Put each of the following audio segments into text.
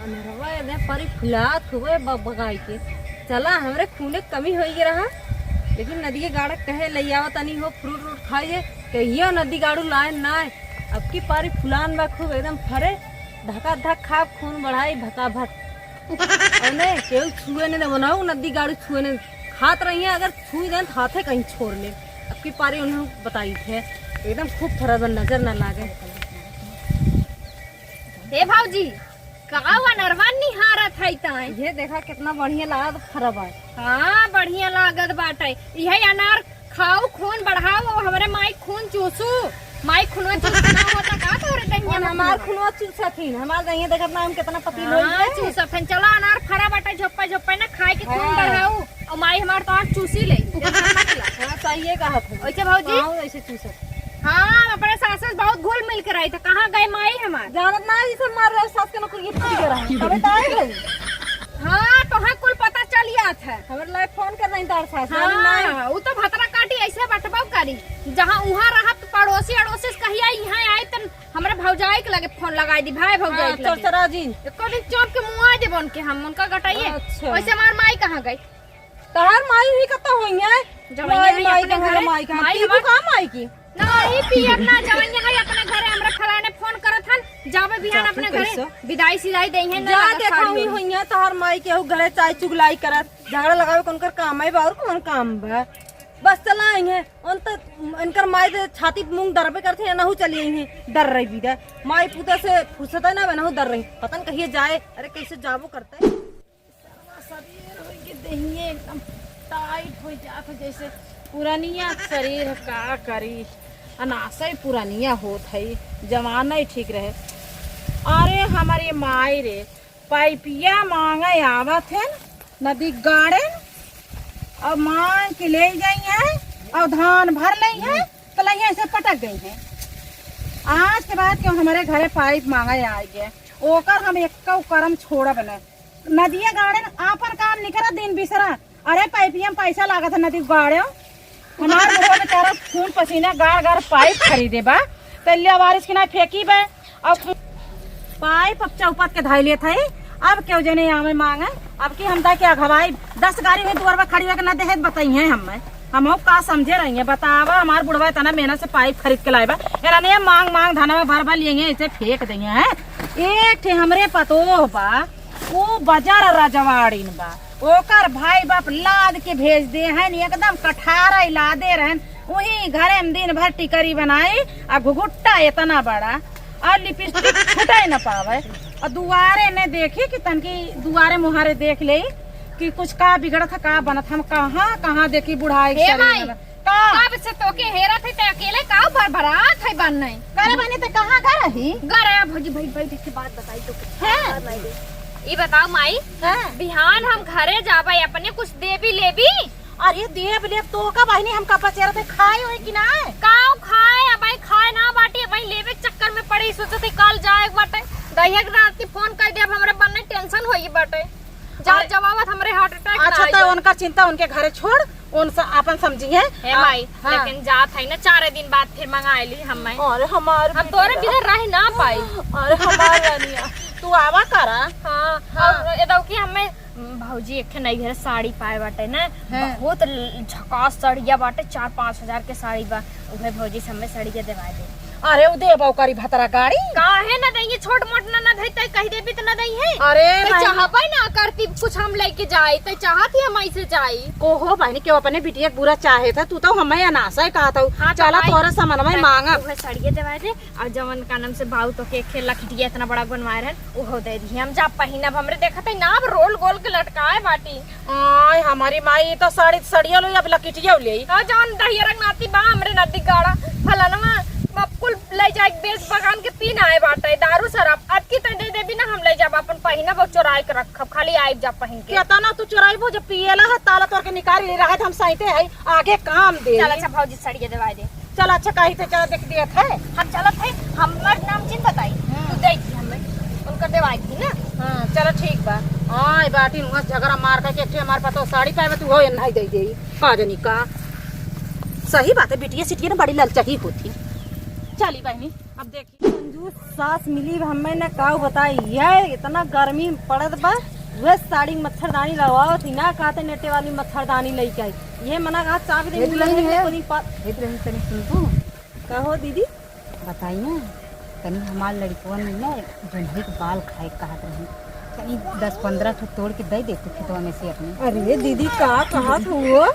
अनरवा ने परी फुलात हुए बगाई के चला हमरे खूने कमी हो ही रहा, लेकिन नदी के गाड़ा कहे ले आवा तनी हो फ्रूट व्रूट खाइए कहियो नदी गाड़ू लाए ना। अब की पारी फुलान बा खूब एकदम फरे धका धक खा खून बढ़ाई भका भक अने केहू छुए ने बनाऊ नदी गाड़ू छुए ने खात रही है, अगर छुई दें हाथे कहीं छोड़ ले। अब की पारी उन्हें बताई थे एकदम खूब फरा नजर न लागे। हे भाऊजी कहा नरवा निहारत है ताई, ये देखा कितना बढ़िया लगा तो फरब है। हाँ बढ़िया लागत बाटे। यही अनार खाओ खून बढ़ाओ और हमारे माई खून चूसू। माई खूनवा चूसना होता का तोरे दहिया में हमार खूनवा चूसथिन हमार दहिया देखत ना हम कितना पतली लोई हां चूसथिन। चला अनार फरा बाटे झप्पा झप्पा ना खाए के खून बढ़ाओ और माई हमार तो आज चूसी ले। हां सही है कहत है ओइसे भाऊजी हां ऐसे चूसत। हाँ अपने सास बहुत घुल मिल के रही थे। कहाँ गए माई हमार जानत ना ये सब मार रहे सास के नौकरी पूरी कर रहा है तबे ताए गई। हाँ तो हाँ कुल पता चल जात है। हमर लाइफ फोन कर रही तार सास हाँ वो तो भतरा काटी ऐसे बटबाव करी जहाँ उहाँ रहा तो पड़ोसी अड़ोसी कहिया यहाँ आए तो हमारे भौजाई के लगे फोन लगाई दी भाई भौजाई के लगे चरचरा जी कभी चौक के मुँह आ दे बन के हम उनका गटाइए। वैसे हमार माई कहाँ गई तार माई ही कता होई है जवैया माई के घर माई का माई तू काम आई की नहीं पियर ना जवैया है अपने घरे हमरा खलाने फोन करत हन जावे बिहान अपने घरे विदाई सिदाई देई है ना जा देखा हुई है तार माई के घरे चाय चुगलाई करत झगड़ा लगावे कोनकर काम है और कौन काम बा बस चला आई है उन तो इनकर माई दे छाती मुंह डरबे करथे नहु चली आई है डर रही भी दे माई पुता से फुर्सत है ना नहु डर रही पतन कहिए जाए अरे कैसे जाबो करता है शरीर हो के दहिए एकदम टाइट हो जात जैसे पुरानिया शरीर का करी अनासा ही पुरानिया होत है जमाना ही ठीक रहे। अरे हमारी माई रे पाइपिया मांगे आवत है नदी गाड़े और मांग के ले गई है और धान भर ली है तो लही ऐसे पटक गई है। आज के बाद क्यों हमारे घरे पाइप मांगे आ गए ओकर हम एक कर्म छोड़ा बने नदिया गाड़े आपन काम नहीं करा दिन बिसरा। अरे पाइपिया में पैसा लागत है नदी गाड़े हमारे घर बेचारा खून पसीना गाड़ गाड़ पाइप खरीदे बा तलिया बारिश के ना फेंकी बा अब पाइप अब चौपट के धाई लेत है। अब क्यों जने आवे मांगे अब की हम क्या घवाई 10 गाड़ी में दुआर खड़ी होकर ना देहे बताई है हम का समझे रही है बतावा हमार बुढ़वा इतना मेहनत से पाइप खरीद के लाए बा नहीं मांग मांग धाना में भर भर लिए ऐसे फेंक देंगे है। एक थे हमरे पतो बा वो बाजार रजवाड़ीन बा ओकर भाई बाप लाद के भेज दे हैं एकदम कठारा ला दे रहे वही घरे में दिन भर टिकरी बनाई और घुघुट्टा इतना बड़ा और लिपस्टिक छुटे न पावे और दुआरे ने देखे कि तनकी दुआरे मुहारे देख ले कि कुछ का बिगड़त है का बनत हम कहाँ कहाँ देखी बुढ़ाई कब से तो के हेरा थे ते अकेले का भरभरात है बनने करे बने तो कहाँ घर ही गरे भौजी भाई भाई देखी बात बताई तो है ये बताओ माई बिहान हम घरे जाबे अपने कुछ देवी लेबी। अरे देव ले तो का बहनी हम का पचेरा थे खाए हो कि ना काऊ खाए अब खाए ना बाटी अब लेवे चक्कर में पड़ी सोचे थे कल जाए बाटे दहिया रात की फोन कर दे अब हमरे बनने टेंशन होई बाटे जा जवाबत हमरे हार्ट अटैक अच्छा तो उनका चिंता उनके घरे छोड़ उनसे अपन समझी है माई लेकिन जात है ना 4 दिन बाद फिर मंगा ली हम और हमार हम तोरे बिना रह ना पाई। अरे हमार रानिया तू आवा करा। हाँ और एदो की हमें भौजी एक नई घर साड़ी पाए बाटे ना बहुत झकास साड़िया बाटे 4-5 हजार के साड़ी बा उहे भौजी से हमें साड़िया देवा दे। अरे उ दे बौकारी भतरा गाड़ी काहे ना दई छोट मोट ना दई त कह देबी त ना दई है। अरे चाहबे ना करती कुछ हम लेके जाई त चाहती हम ऐसे जाई को हो बहनी क्यों अपने बिटिया बुरा चाहे था तू तो हमें अनासा ही कहा था। हाँ, चला तोरा सामान में मांगा उहे साड़िया देवा दे और जवन का नाम से बाऊ तो के खेला खिटिया इतना बड़ा बनवाए रहन ओहो दे दी हम जा पहिनब हमरे देखत है ना रोल गोल के लटकाए बाटी। आय हमारी माई तो साड़ी सड़िया लो अब लकिटिया ले हां जवन दहिया रंग नाती बा हमरे नदी गाड़ा फलाना कुल ले जाए बेच बगान के पीन आए बाटे दारू शराब अब की तो दे देबी ना हम ले जाब अपन पहिना वो चोराई के रखब खाली आइब जा पहिन के क्या ना तू चोराईबो जब पिएला है ताला तोड़ के निकाल ले रहा है हम सहीते है आगे काम दे। चल अच्छा भौजी साड़िया देवा दे। चल अच्छा कही थे चल देख दिया था हम चलत है हमर नाम चिंता ताई तू दे दी हमें उनका देवाई थी ना। हां चलो ठीक बा। हां बाटी नुआ झगड़ा मार के हमारे पास तो साड़ी पाए तू हो नहीं दे देई का जनी का सही बात है बिटिया सिटिया ने बड़ी ललचही होती। चली बहनी अब देखी तू सास मिली हमें न का बताई ये इतना गर्मी पड़त बा वह साड़ी मच्छरदानी लगवाओ थी ना कहते नेटे वाली मच्छरदानी लेके आई ये मना कहा चाबी दे तनी सुन तू कहो दीदी बताइए तनी हमार लड़कवन में ना जोन्हे के बाल खाए कहत रही तनी 10-15 ठो तोड़ के दे देते खेतवा में से अपने। अरे दीदी का कहा हुआ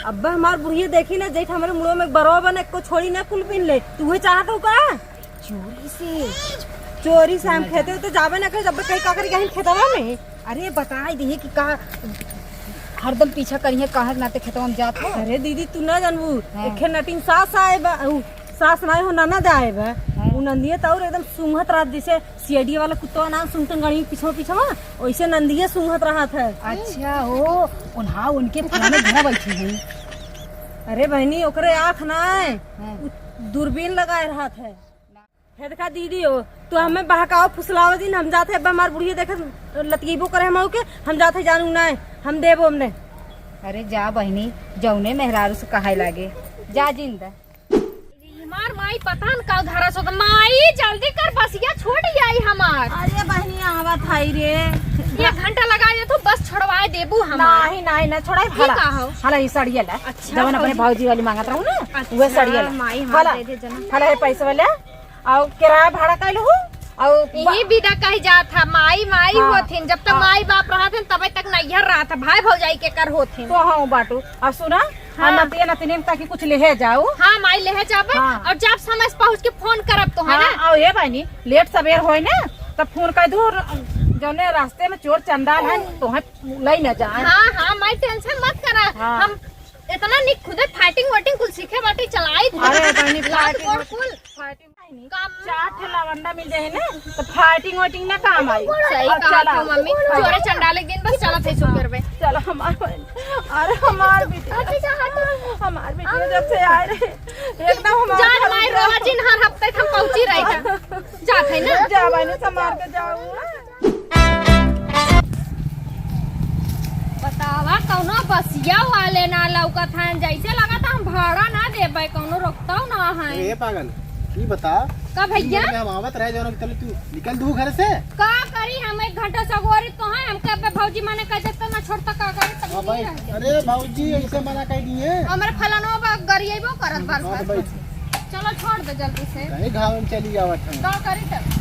अब हमार बुढ़िया देखी ना जेठ हमारे मुड़ो में बरोबर ने को छोड़ी ना कुल पिन ले तू चाहत हो का चोरी से हम खेते तो जावे ना कहीं जब कहीं का करी कहीं खेतवा में। अरे बताई दी कि का हरदम पीछा करिए कहा नाते खेतवा में जात हो। अरे दीदी तू ना जानबू हाँ। एखे नटीन सास आए बा सास ना हो ननद आए बा उ नंदिये तौर एकदम सुंघत रात जैसे सीआईडी वाला कुत्ता ना सुंगतन गणी पीछे पीछे वैसे नंदिये सुंघत रहा था। अच्छा हो उन्हा उनके पुराने घर बैठी हुई। अरे बहनी ओकरे आँख ना है हाँ। दूरबीन लगाए रहा था। है देखा दीदी हो तो हमें बहकाओ फुसलाओ दिन हम जाते अब हमार बुढ़िया देखे लतगीबो करे हम के हम जाते जानू ना हम देबो हमने। अरे जा बहनी जौने मेहरारू से कहाई लागे जा जिंदा हमार माई पता न का घरा सो माई जल्दी कर बसिया छोड़ आई हमार। अरे बहनी आवा थाई रे 1 घंटा लगा दे तो बस छोड़वाए देबू हमार। नहीं ना छोड़ा का हो? हाला ये साड़िया ला अच्छा, जवन अपने भाऊजी वाली मांगत रहू ना अच्छा, वह साड़िया ला माई हाथ हाला दे दे जना। हाला ये पैसे वाला और किराया भाड़ा कैलू हो और यही विदा कही जात था माई माई हाँ। होथिन जब तक माई बाप रहा थे तब तक नैहर रहा था भाई भौजाई के कर होथिन। तो हाँ बाटू और सुना हाँ। नतिया नतिनी में ताकि कुछ ले जाओ। हाँ माई ले जाबे हाँ। और जब समय से पहुँच के फोन करब तो है ना। हाँ और ये बहनी लेट सवेर होए ना तब फोन कर दू जौने रास्ते में चोर चंडाल है तो ले न जाए। हाँ हाँ माई टेंशन मत करा हाँ। हम इतना निक खुदे फाइटिंग वाइटिंग कुल सीखे बाटी चलाई अरे बहनी लात फाइटिंग गोड़ कुल काम चार ठे लवंडा मिल जाए ना तो फाइटिंग वाइटिंग ना काम आई। सही और कहा चला। तो मम्मी चोरे चंडाले दिन बस चला थे शुरू करबे। चलो अरे हमार बेटी हमार बेटी जब से आए रहे एकदम जान माई रोज इन हर हफ्ते हम पहुंची रही था जात है ना। जा बहनी संभाल के जाऊँ। बतावा कौनो बसिया वाले ना लौकत हन जैसे लगा था हम भाड़ा ना देबे कौनो रोकता ना है। ए पागल ये बता का भैया हम आवत रहे जौन तले तू निकल दू घर से। का करी हम 1 घंटा से गोरी तो है हमके पे भौजी माने कह जब ना छोड़ता का करी तब हाँ नहीं भाई रह अरे भाऊजी ऐसे मना कर दिए। हमरे फलानो बा गरिएबो करत बार हाँ तो बार भाई चलो छोड़ दे जल्दी से कहीं घाव में चली आवत है। का करी तब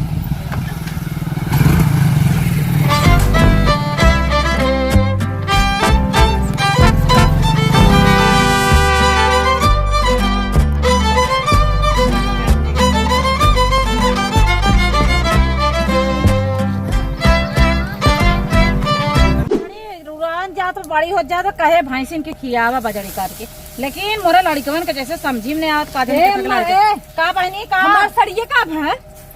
बड़ी हो जाए तो कहे भैंसिन के खियावा बजड़ी काट के लेकिन मोरे लड़कवन के जैसे समझी में नहीं आवत का का बहनी का हमार सड़िए का है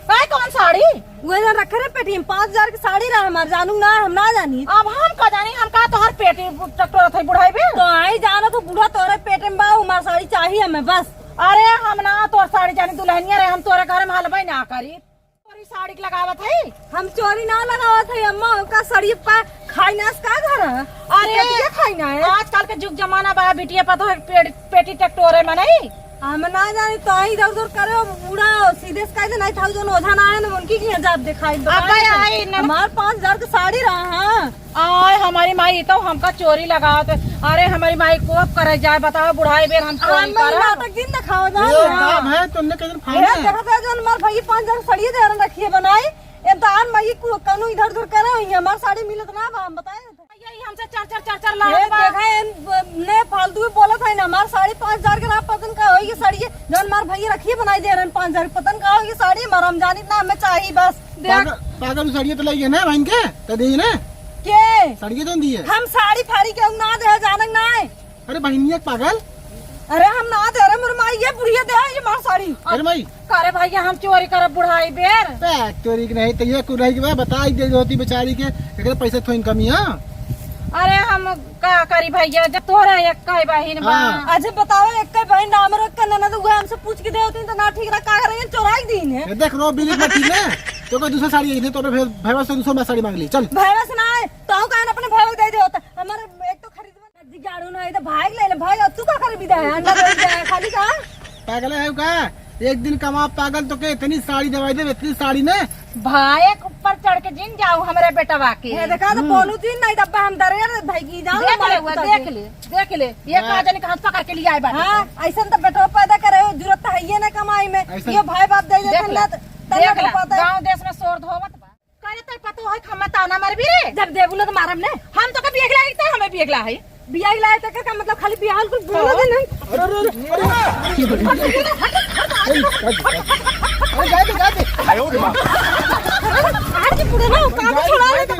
काय कौन साड़ी वो जन रखे रे पेटी में 5000 की साड़ी रहा हमार जानू ना हम ना जानी अब हम का जानी हम का तोहर पेटी टक्टर थे बुढ़ाई बे तो आई जानो तो बूढ़ा तोरे पेटे में बा हमार साड़ी चाहिए हमें बस। अरे हम ना तोर साड़ी जानी दुल्हनिया रहे हम तोरे घर में हलवाई ना करी तोरी साड़ी के लगावत है। हम चोरी ना लगावत है अम्मा का साड़ी का खाई नास का घर है। अरे खाई ना है आजकल के जुग जमाना बा बिटिया पतो पेटी टक्टोरे में नहीं हम ना जानी तो आई इधर उधर करे बूढ़ा सीधे से कह नहीं था जो ओझा ना है ना उनकी की जाब दिखाई आई हमार 5000 की साड़ी रहा है। आय हमारी माई तो हमका चोरी लगावत अरे हमारी माई को करे जाए बताओ बुढ़ाई बेर हम चोरी कर नाटक दिन दिखाओ जा ये काम है तुमने कहीं फाइन है। देखा था जो हमार भाई 5000 साड़ी दे रखी है बनाई ए दान मई कनु इधर उधर करे हमार साड़ी मिलत ना हम बताए यही हमसे चार ये लाख देखा ने फालतू बोला था ना हमार साड़ी 5000 के ना पतन का होगी साड़ी जो हमार भाई रखी बनाई दे रहे 5000 पतन का होगी साड़ी हमारा हम जानी ना हमें चाहिए बस पागल साड़ी तो लगी ना बहन के तो दी ना के साड़ी तो दी है। हम साड़ी फाड़ी के ना दे जानक ना है। अरे बहनिया पागल अरे हम ना दे रहे मेरे माई ये बुढ़िया दे ये मार साड़ी अरे भाई करे भैया हम चोरी करब बुढ़ाई बेर चोरी की नहीं तो ये कुछ रही के बता दे होती बेचारी के एकरे पैसे थोड़ी कमी है। अरे हम का करी भैया जब तोरा एक कई बहिन बा हाँ। अच्छा बताओ एक के भाई नाम रख के ना तो हमसे पूछ के दे होती तो ना ठीक रहा का करेंगे चोराई दिन है ये देख रो बिल्ली में ठीक है तो कोई दूसरा साड़ी नहीं तो भैया से दूसरा साड़ी मांग ली चल भाई से ना है तो कहना अपने भाई को दे दे होता हमारे एक तो खरीद गाड़ू ना है तो भाई ले ले भाई अब तू का कर विदा है अंडा दे दे खाली का पागल है का एक दिन कमा पागल तो के इतनी साड़ी दवाई दे, इतनी साड़ी ने भाई ऊपर चढ़ के जिन जाऊ हमारे बेटवा के ये देखा तो बोलू थी नहीं डब्बा हम दरे भाई जाओ देख ले ये कहा जाने का हाथ पकड़ के लिए आए बात हाँ ऐसा तो बेटवा पैदा करे हो, जरूरत तो है ही ना कमाई में। ऐसा- ये भाई बाप दे देख ले देते गाँव देश में शोर धोवत बा करे तो पतो है खम्मा ताना मार भी रे जब देबुला तो मारम ने हम तो कभी एकला ही हमें भी एकला है बियाह लाए तक का मतलब खाली बियाह को बोला दे नहीं। अरे जाते जाते आज के पूरे ना काम छोड़ा ले तो